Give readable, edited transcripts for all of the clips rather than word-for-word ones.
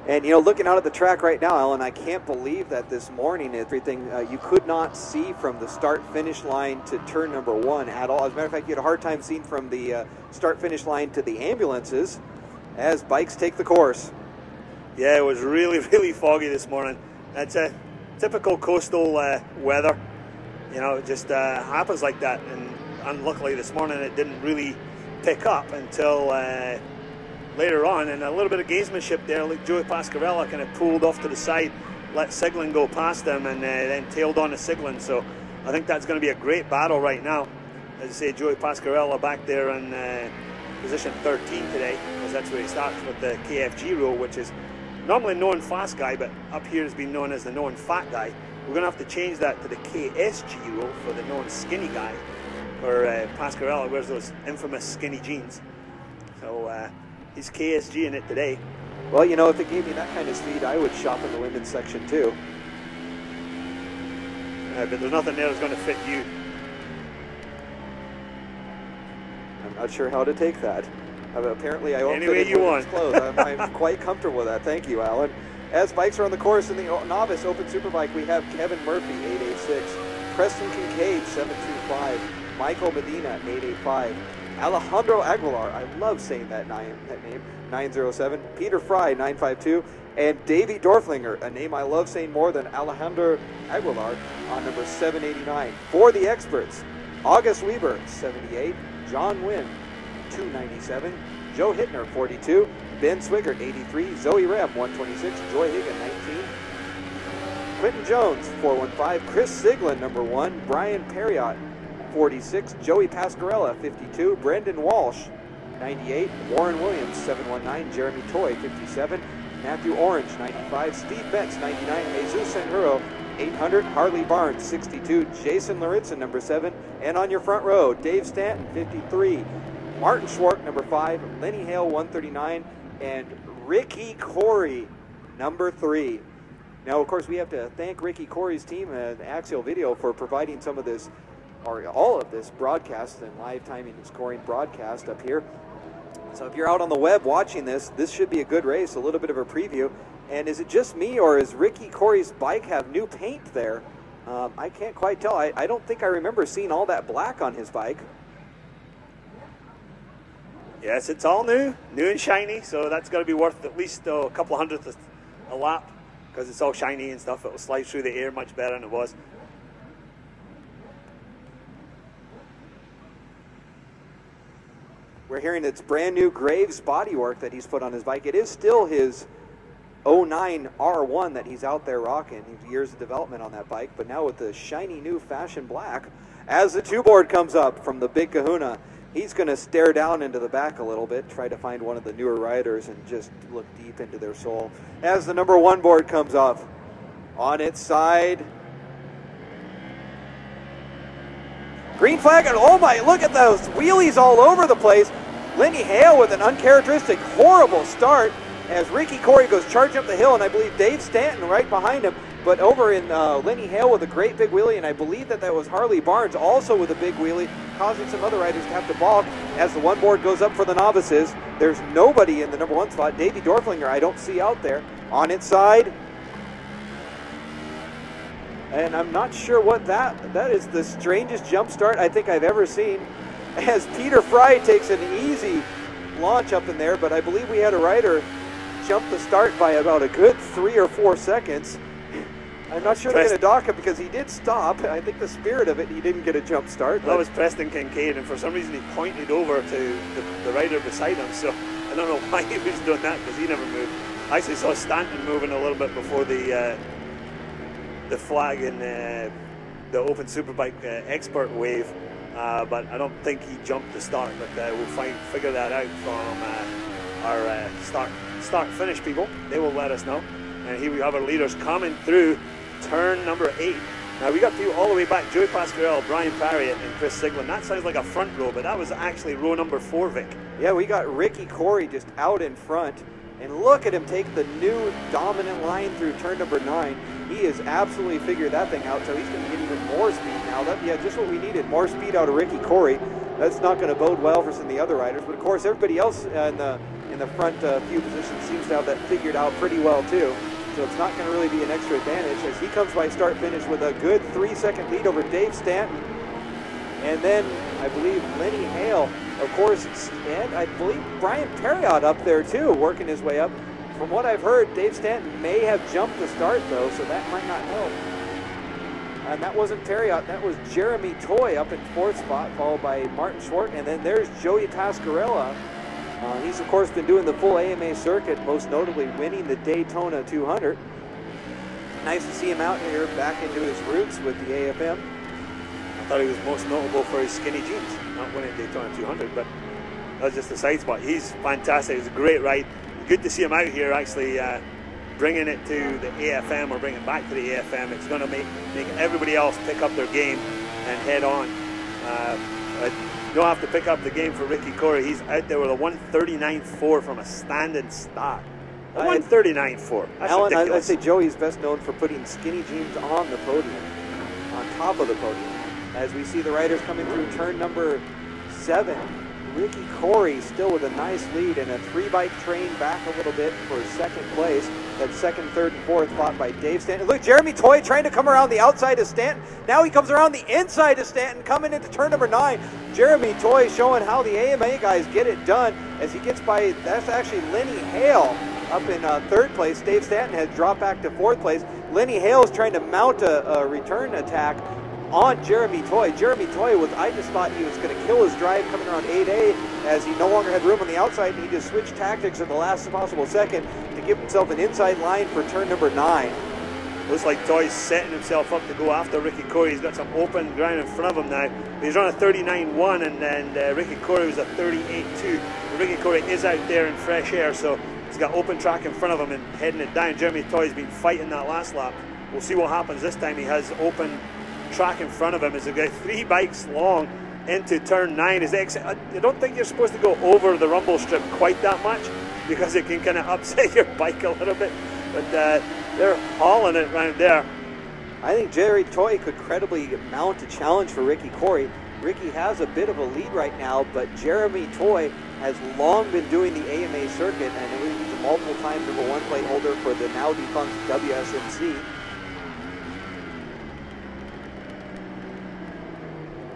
And, you know, looking out at the track right now, Alan, I can't believe that this morning everything, you could not see from the start-finish line to turn number 1 at all. As a matter of fact, you had a hard time seeing from the start-finish line to the ambulances as bikes take the course. Yeah, it was really, really foggy this morning. That's a typical coastal weather. You know, it just happens like that. And unluckily this morning it didn't really pick up until later on, and a little bit of gamesmanship there. Like Joey Pasquarella kind of pulled off to the side, let Siglin go past him, and then tailed on to Siglin. So I think that's going to be a great battle right now. As I say, Joey Pasquarella back there in position 13 today, because that's where he starts with the KFG rule, which is normally known fast guy, but up here has been known as the known fat guy. We're going to have to change that to the KSG rule for the known skinny guy, where Pasquarella wears those infamous skinny jeans. So he's KSG in it today. Well, you know, if it gave me that kind of speed, I would shop in the women's section too. But there's nothing there that's going to fit you. I'm not sure how to take that. Apparently, I won't Any fit way in you women's want. clothes. I'm quite comfortable with that. Thank you, Alan. As bikes are on the course in the novice Open Superbike, we have Kevin Murphy, 886, Preston Kincaid, 725, Michael Medina, 885, Alejandro Aguilar, I love saying that name, 907, Peter Fry, 952, and Davey Dorflinger, a name I love saying more than Alejandro Aguilar, on number 789. For the experts, August Weber, 78, John Wynn, 297, Joe Hittner, 42, Ben Swigert, 83, Zoe Rem, 126, Joy Higgin, 19, Quentin Jones, 415, Chris Siglin, number 1, Brian Perriott, 46, Joey Pasquarella, 52, Brendan Walsh, 98, Warren Williams, 719, Jeremy Toy, 57, Matthew Orange, 95, Steve Betts, 99, Jesus Senhuro, 800, Harley Barnes, 62, Jason Lawrenson, number 7, and on your front row, Dave Stanton, 53, Martin Schwartz, number 5, Lenny Hale, 139, and Ricky Corey, number 3. Now, of course, we have to thank Ricky Corey's team at Axial Video for providing some of this, or all of this broadcast and live timing and scoring broadcast up here. So if you're out on the web watching this, this should be a good race, a little bit of a preview. And is it just me, or is Ricky Corey's bike have new paint there? I can't quite tell. I don't think I remember seeing all that black on his bike. Yes, it's all new and shiny, so that's got to be worth at least a couple hundredths a lap, because it's all shiny and stuff. It will slide through the air much better than it was. We're hearing it's brand new Graves bodywork that he's put on his bike. It is still his 09 R1 that he's out there rocking. Years of development on that bike, but now with the shiny new fashion black. As the 2-board comes up from the Big Kahuna, he's going to stare down into the back a little bit, try to find one of the newer riders and just look deep into their soul. As the number 1 board comes up, on its side, green flag, and oh my, look at those wheelies all over the place. Lenny Hale with an uncharacteristic, horrible start as Ricky Corey goes charging up the hill, and I believe Dave Stanton right behind him. But over in Lenny Hale with a great big wheelie, and I believe that was Harley Barnes also with a big wheelie, causing some other riders to have to balk as the 1 board goes up for the novices. There's nobody in the number 1 spot. Davey Dorflinger I don't see out there. On its side, and I'm not sure what that is. The strangest jump start I think I've ever seen, as Peter Fry takes an easy launch up in there, but I believe we had a rider jump the start by about a good 3 or 4 seconds. I'm not sure they're going to dock him because he did stop. I think the spirit of it, he didn't get a jump start. That was Preston Kincaid, and for some reason he pointed over to the rider beside him, so I don't know why he was doing that, because he never moved. I actually saw Stanton moving a little bit before the flag in the Open Superbike expert wave, but I don't think he jumped the start, but we'll figure that out from our start-finish people. They will let us know. And here we have our leaders coming through turn number 8. Now we got people all the way back, Joey Pasquarella, Brian Perriott, and Chris Siglin. That sounds like a front row, but that was actually row number 4, Vic. Yeah, we got Ricky Corey just out in front, and look at him take the new dominant line through turn number 9. He has absolutely figured that thing out, so he's going to get even more speed now. Yeah, just what we needed, more speed out of Ricky Corey. That's not going to bode well for some of the other riders, but of course everybody else in the the front few positions seems to have that figured out pretty well too. So it's not going to really be an extra advantage as he comes by start finish with a good 3-second lead over Dave Stanton. And then I believe Lenny Hale, of course, and I believe Brian Perriott up there too, working his way up. From what I've heard, Dave Stanton may have jumped the start though, so that might not help. And that wasn't Perriott, that was Jeremy Toy up in 4th spot, followed by Martin Schwartz, and then there's Joey Pasquarella. He's of course been doing the full AMA circuit, most notably winning the Daytona 200. Nice to see him out here back into his roots with the AFM. I thought he was most notable for his skinny jeans, not winning Daytona 200, but that's just a side spot. He's fantastic, it's a great ride. Good to see him out here actually bringing it to the AFM, or bringing it back to the AFM. It's going to make everybody else pick up their game and head on. You don't have to pick up the game for Ricky Corey. He's out there with a 139.4 from a standing start. 139.4. That's Alan, ridiculous. I'd say Joey's best known for putting skinny jeans on the podium, on top of the podium. As we see the riders coming through turn number 7. Ricky Corey still with a nice lead, and a 3-bike train back a little bit for 2nd place. That 2nd, 3rd, and 4th fought by Dave Stanton. Look, Jeremy Toy trying to come around the outside of Stanton. Now he comes around the inside of Stanton, coming into turn number 9. Jeremy Toy showing how the AMA guys get it done as he gets by, that's actually Lenny Hale up in 3rd place. Dave Stanton has dropped back to 4th place. Lenny Hale is trying to mount a return attack on Jeremy Toy. Jeremy Toy was, I just thought he was going to kill his drive coming around 8A as he no longer had room on the outside, and he just switched tactics at the last possible second to give himself an inside line for turn number 9. Looks like Toy's setting himself up to go after Ricky Corey. He's got some open ground in front of him now. He's on a 39.1, and then Ricky Corey was a 38.2. Ricky Corey is out there in fresh air, so he's got open track in front of him and heading it down. Jeremy Toy's been fighting that last lap. We'll see what happens this time. He has open track in front of him as a guy 3 bikes long into turn 9. I don't think you're supposed to go over the rumble strip quite that much because it can kind of upset your bike a little bit, but they're hauling it around there. I think Jerry Toy could credibly mount a challenge for Ricky Corey. Ricky has a bit of a lead right now, but Jeremy Toy has long been doing the AMA circuit, and he's a multiple-time #1 plate holder for the now defunct WSMC.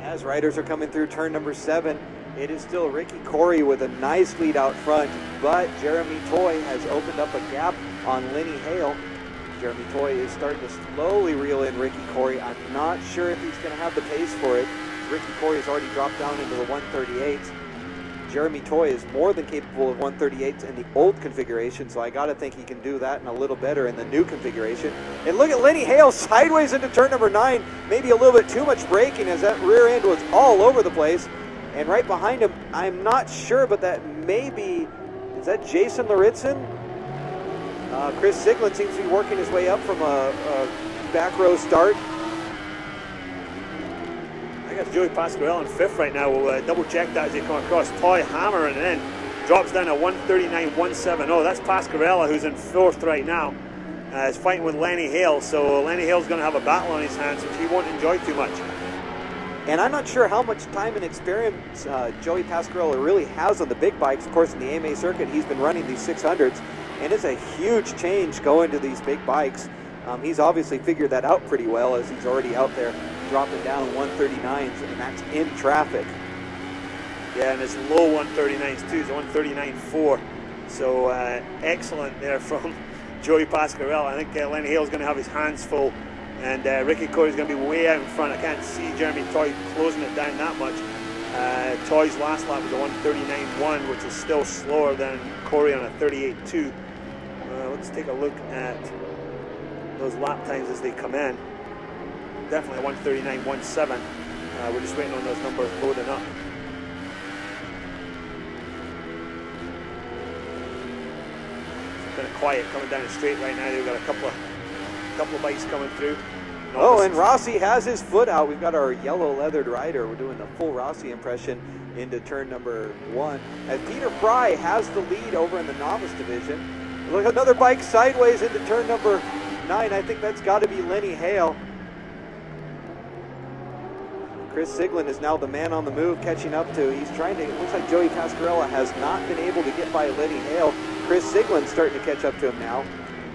As riders are coming through turn number 7, it is still Ricky Corey with a nice lead out front, but Jeremy Toy has opened up a gap on Lenny Hale. Jeremy Toy is starting to slowly reel in Ricky Corey. I'm not sure if he's going to have the pace for it. Ricky Corey has already dropped down into the 138. Jeremy Toy is more than capable of 138s in the old configuration, so I got to think he can do that and a little better in the new configuration. And look at Lenny Hale sideways into turn number 9. Maybe a little bit too much braking as that rear end was all over the place. And right behind him, I'm not sure, but that may be, is that Jason Laritzen? Chris Siglin seems to be working his way up from a back row start. I got Joey Pasquarella in 5th right now. We'll double check that as they come across. Toy hammering it in, drops down to 139.170. That's Pasquarella, who's in 4th right now. Is fighting with Lenny Hale, so Lenny Hale's going to have a battle on his hands, which he won't enjoy too much. And I'm not sure how much time and experience Joey Pasquarella really has on the big bikes. Of course, in the AMA circuit, he's been running these 600s, and it's a huge change going to these big bikes. He's obviously figured that out pretty well, as he's already out there dropping down 139s, and that's in traffic. Yeah, and it's low 139s too, it's 139.4. So excellent there from Joey Pasquarella. I think Lenny Hale's going to have his hands full, and Ricky Corey's going to be way out in front. I can't see Jeremy Toy closing it down that much. Toy's last lap was a 139.1, which is still slower than Corey on a 38.2. Let's take a look at those lap times as they come in. Definitely a 139.17. We're just waiting on those numbers loading up. It's kind of quiet coming down the straight right now. They've got a couple of bikes coming through. Oh, and Rossi has his foot out. We've got our yellow leathered rider. We're doing the full Rossi impression into turn number 1. As Peter Fry has the lead over in the novice division. Look, another bike sideways into turn number 9. I think that's got to be Lenny Hale. Chris Siglin is now the man on the move, catching up to, he's trying to, it looks like Joey Pasquarella has not been able to get by Lenny Hale. Chris Siglin's starting to catch up to him now.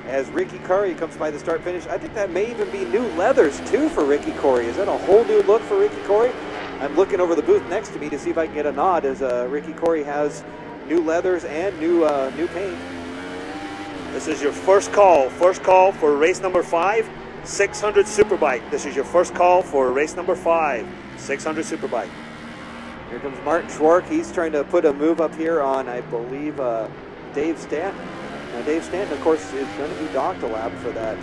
As Ricky Curry comes by the start finish, I think that may even be new leathers too for Ricky Corey. Is that a whole new look for Ricky Corey? I'm looking over the booth next to me to see if I can get a nod, as Ricky Corey has new leathers and new paint. This is your first call for race number 5, 600 Superbike. This is your first call for race number 5, 600 Superbike. Here comes Martin Schwark. He's trying to put a move up here on, I believe, Dave Stanton. Now Dave Stanton, of course, is going to be docked a lap for that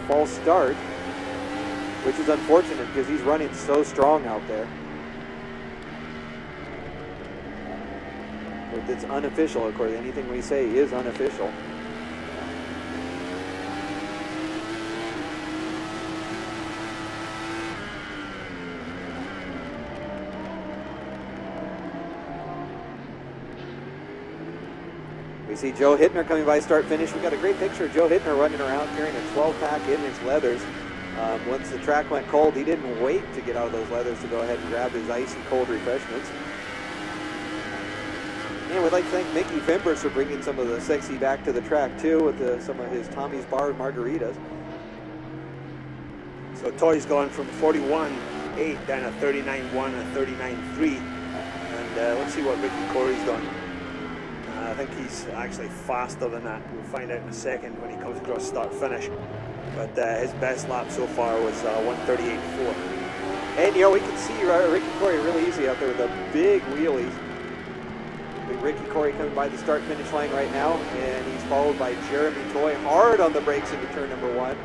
false start, which is unfortunate because he's running so strong out there. But it's unofficial, of course. Anything we say is unofficial. We see Joe Hittner coming by start finish. We got a great picture of Joe Hittner running around carrying a 12-pack in his leathers. Once the track went cold, he didn't wait to get out of those leathers to go ahead and grab his icy cold refreshments. And we'd like to thank Mickey Fimbers for bringing some of the sexy back to the track too, with some of his Tommy's Bar margaritas. So Toy's gone from 41.8 down to 39.1 and 39.3. And let's see what Ricky Corey's done. I think he's actually faster than that. We'll find out in a second when he comes across start finish. But his best lap so far was 1:38.4. And you know, we can see Ricky Corey really easy out there with the big wheelies. Ricky Corey coming by the start finish line right now, and he's followed by Jeremy Toy hard on the brakes into turn number 1.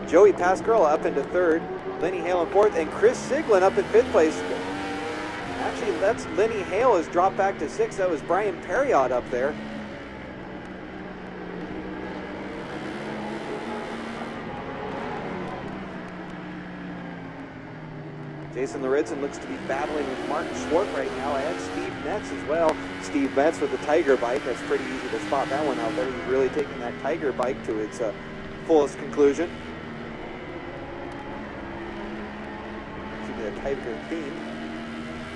Joey Pasquarella up into 3rd, Lenny Hale in 4th, and Chris Siglin up in 5th place. Actually, that's Lenny Hale has dropped back to 6th. That was Brian Perriott up there. Jason Loritzen looks to be battling with Martin Schwark right now, and Steve Metz as well. Steve Metz with the Tiger bike. That's pretty easy to spot that one out there. He's really taking that Tiger bike to its fullest conclusion. Keeping the Tiger theme.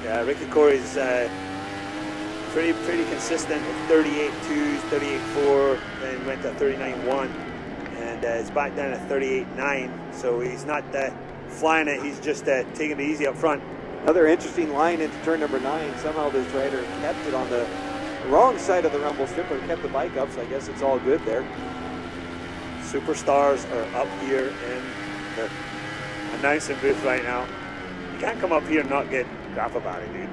Yeah, Ricky Corey's pretty consistent with 38.2s, 38.4, then went to 39.1, and it's back down to 38.9. So he's not flying it, he's just taking it easy up front. Another interesting line into turn number 9. Somehow this rider kept it on the wrong side of the rumble strip, but kept the bike up, so I guess it's all good there. Superstars are up here in the announcing booth right now. You can't come up here and not get crap about it, dude.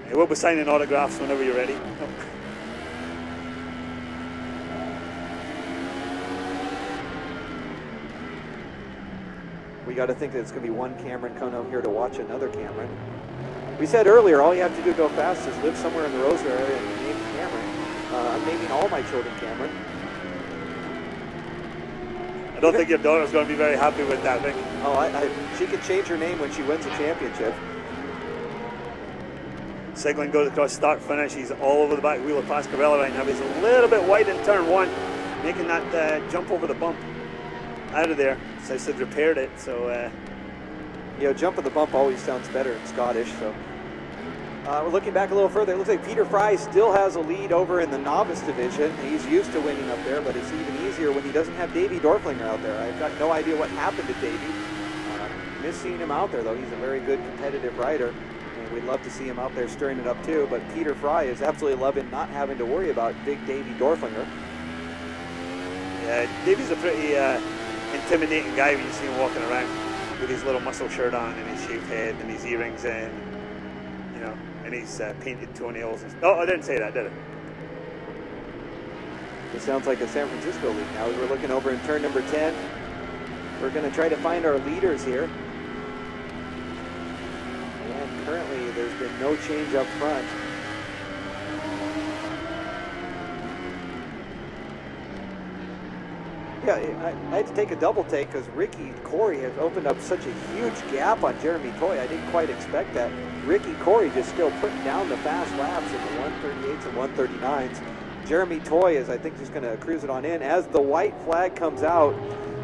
Hey, we'll be signing autographs whenever you're ready. We got to think that it's going to be one Cameron coming out here to watch another Cameron. We said earlier, all you have to do to go fast is live somewhere in the Roseville area and name Cameron. I'm naming all my children Cameron. I don't think your daughter's going to be very happy with that, Vic. Oh, she can change her name when she wins a championship. Siglin goes across start finish. He's all over the back wheel of Pasquarella right now. He's a little bit wide in turn 1, making that jump over the bump out of there. So I said repaired it. So you know, jumping the bump always sounds better in Scottish. So we're looking back a little further. It looks like Peter Fry still has a lead over in the novice division. He's used to winning up there, but it's even easier when he doesn't have Davey Dorflinger out there. I've got no idea what happened to Davey. Miss seeing him out there, though. He's a very good competitive rider, and we'd love to see him out there stirring it up too. But Peter Fry is absolutely loving not having to worry about big Davey Dorflinger. Yeah, Davey's a pretty intimidating guy when you see him walking around with his little muscle shirt on and his shaved head and his earrings in, you know, and his painted toenails. Oh, I didn't say that, did I? This sounds like a San Francisco lead now. As we're looking over in turn number 10, we're going to try to find our leaders here. And currently, there's been no change up front. Yeah, I had to take a double take because Ricky Corey has opened up such a huge gap on Jeremy Toy. I didn't quite expect that. Ricky Corey just still putting down the fast laps in the 138s and 139s. Jeremy Toy is, I think, just going to cruise it on in. As the white flag comes out,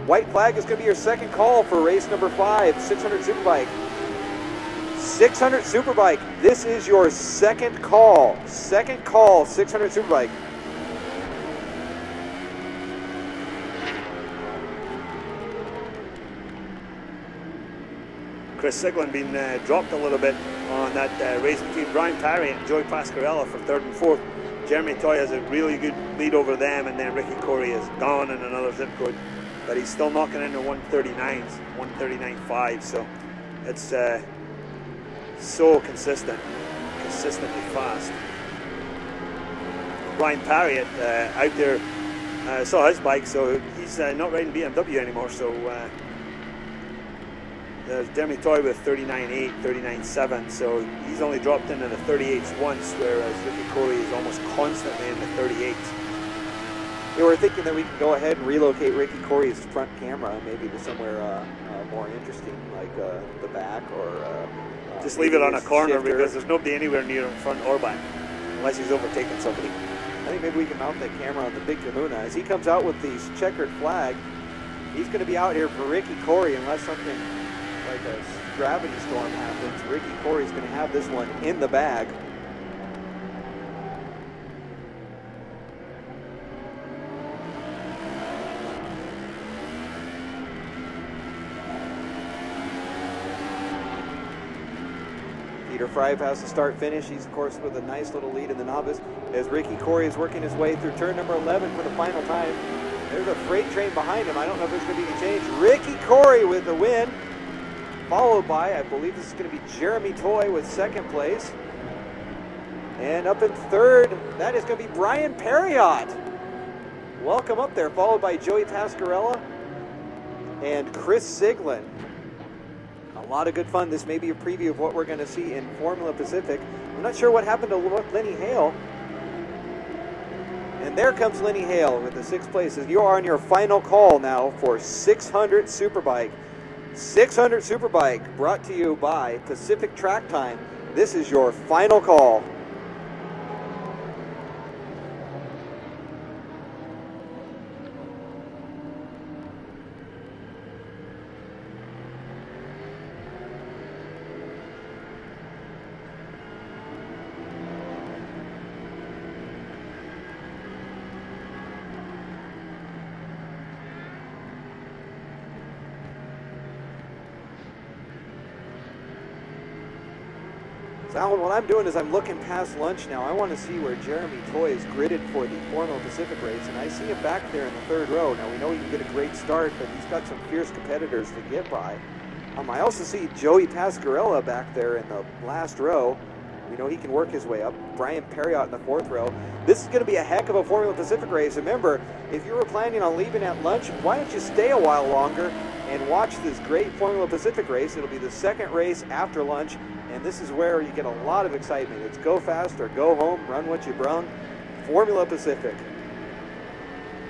White flag is going to be your second call for race number 5, 600 Superbike. 600 Superbike, this is your second call. Second call, 600 Superbike. Chris Siglin being dropped a little bit on that race between Brian Parry and Joey Pasquarella for 3rd and 4th. Jeremy Toy has a really good lead over them, and then Ricky Corey is gone in another zip code, but he's still knocking into 139s, 139.5, so it's so consistently fast. Brian Parry out there saw his bike, so he's not riding BMW anymore, so there's Jeremy Toy with 39.8, 39.7, so he's only dropped into the 38s once, whereas Ricky Corey is almost constantly in the 38s. Yeah, we're thinking that we can go ahead and relocate Ricky Corey's front camera maybe to somewhere more interesting, like the back, or just leave it on a corner shifter, because there's nobody anywhere near him, front or back, unless he's overtaking somebody. I think maybe we can mount that camera on the Big Kahuna. As he comes out with the checkered flag, he's going to be out here for Ricky Corey unless something like a gravity storm happens. Ricky Corey's going to have this one in the bag. Peter Fry has the start finish. He's of course with a nice little lead in the novice as Ricky Corey is working his way through turn number 11 for the final time. There's a freight train behind him. I don't know if there's going to be any change. Ricky Corey with the win, followed by, I believe this is going to be Jeremy Toy with 2nd place. And up in 3rd, that is going to be Brian Perriott. Welcome up there, followed by Joey Pasquarella and Chris Siglin. A lot of good fun. This may be a preview of what we're going to see in Formula Pacific. I'm not sure what happened to Lenny Hale. And there comes Lenny Hale with the 6th place. You are on your final call now for 600 Superbike. 600 Superbike brought to you by Pacific Track Time. This is your final call. Alan, what I'm doing is I'm looking past lunch now. I want to see where Jeremy Toy is gridded for the Formula Pacific race, and I see him back there in the 3rd row. Now, we know he can get a great start, but he's got some fierce competitors to get by. I also see Joey Pasquarella back there in the last row. We know he can work his way up. Brian Perriott in the 4th row. This is going to be a heck of a Formula Pacific race. Remember, if you were planning on leaving at lunch, why don't you stay a while longer and watch this great Formula Pacific race. It'll be the 2nd race after lunch, and this is where you get a lot of excitement. It's go fast or go home, run what you brung. Formula Pacific.